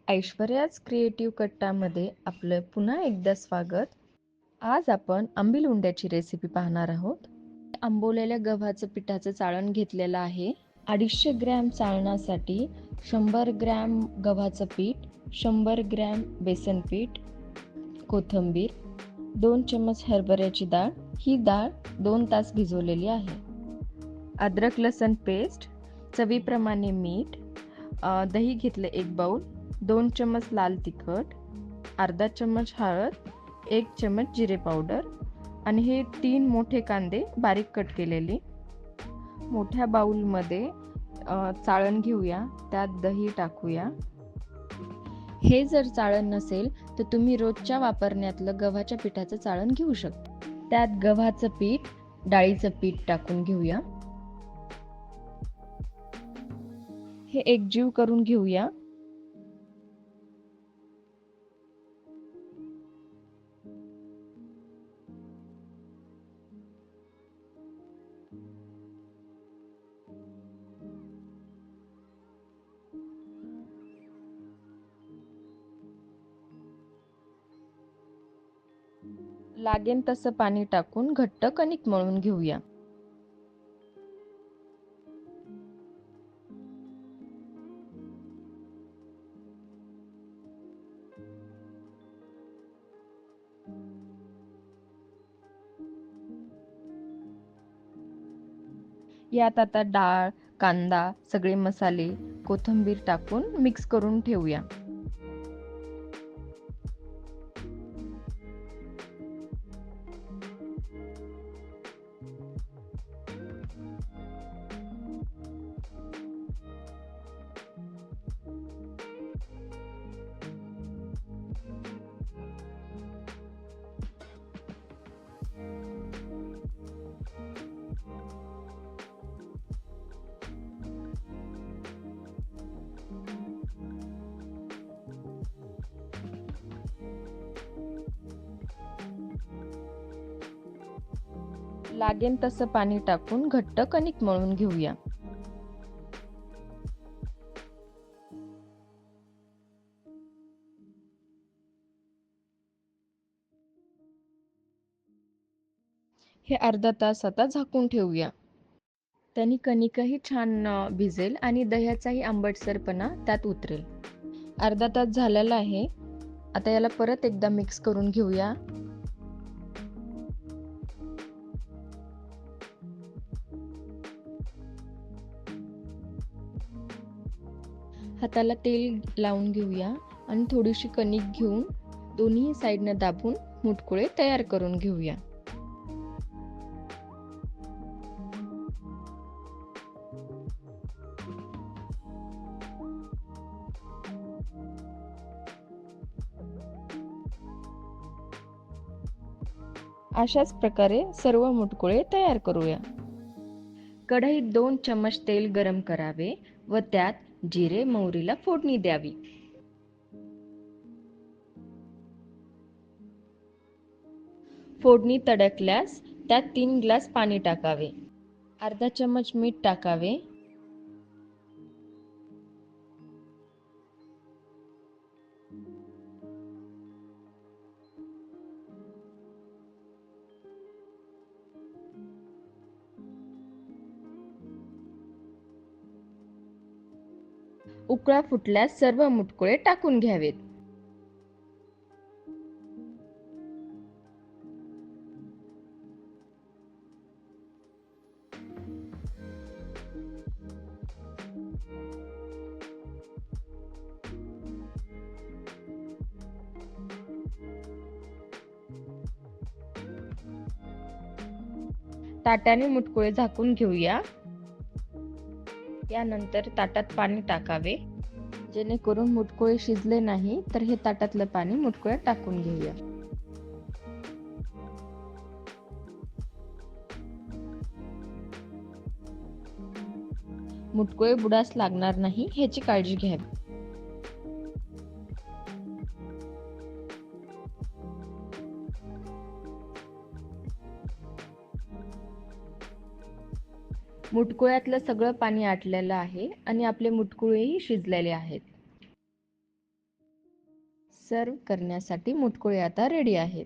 Aishwarya's creative कट्टामध्ये आपलं पुन्हा एकदा स्वागत. आज आपण आंबील उंड्याची रेसिपी पाहणार आहोत. आंबवलेल्या गव्हाचं पिठाचं चाळण घेतलेलं आहे. 250 ग्रॅम चाळणासाठी 100 ग्रॅम गव्हाचं पीठ, 100 ग्रॅम बेसन पीठ, कोथिंबीर, 2 चमच हरभऱ्याची डाळ. ही डाळ 2 तास भिजवलेली आहे. अद्रक लसण पेस्ट, चवीप्रमाणे मीठ, दही घेतलं 1 बाउल, 2 चमच लाल तिखट, अर्धा चमच हळद, 1 चमच जिरे पावडर आणि हे 3 मोठे कांदे बारीक कट केलेले. मोठ्या बाउलमध्ये चाळण घेऊया, त्यात दही टाकूया. हे जर चाळण नसेल तर तुम्ही रोजच्या वापरण्यातलं गव्हाच्या पिठाचं चाळण घेऊ शकता. त्यात गव्हाचं पीठ, डाळीचं पीठ टाकून घेऊया. हे एकजीव करून घेऊया. लागेल तसं पाणी टाकून घट्ट कणिक मळून घेऊया. यात आता डाळ, कांदा, सगळे मसाले, कोथिंबीर टाकून मिक्स करून ठेवूया. लागेल तसं पाणी टाकून घट्ट कणिक मळून घेऊया. हे अर्धा तास आता झाकून ठेवूया. त्याने कणिकही छान भिजेल आणि दह्याचाही आंबटसरपणा त्यात उतरेल. अर्धा तास झालेला आहे. आता याला परत एकदा मिक्स करून घेऊया. हाताला तेल लावून घेऊया आणि थोडीशी कणिक घेऊन दोन्ही साईडनं दाबून मुटकुळे तयार करून घेऊया. अशाच प्रकारे सर्व मुटकुळे तयार करूया. कढईत 2 चमच तेल गरम करावे व त्यात जिरे मोहरीला फोडणी द्यावी. फोडणी तडकल्यास त्यात 3 ग्लास पाणी टाकावे. अर्धा चमच मीठ टाकावे. उकळा फुटल्यास सर्व मुटकुळे टाकून घ्यावेत. ताटाने मुटकुळे झाकून घेऊया. यानंतर ताटात पाणी टाकावे. जेणेकरून मुटकुळे शिजले नाही तर हे ताटातलं पाणी मुटकुळ्यात टाकून घेऊया. मुटकुळे बुडास लागणार नाही ह्याची काळजी घ्यावी. मुटकुळ्यातलं सगळं पाणी आटलेलं आहे आणि आपले मुटकुळेही शिजलेले आहेत. सर्व करण्यासाठी मुटकुळे आता रेडी आहेत.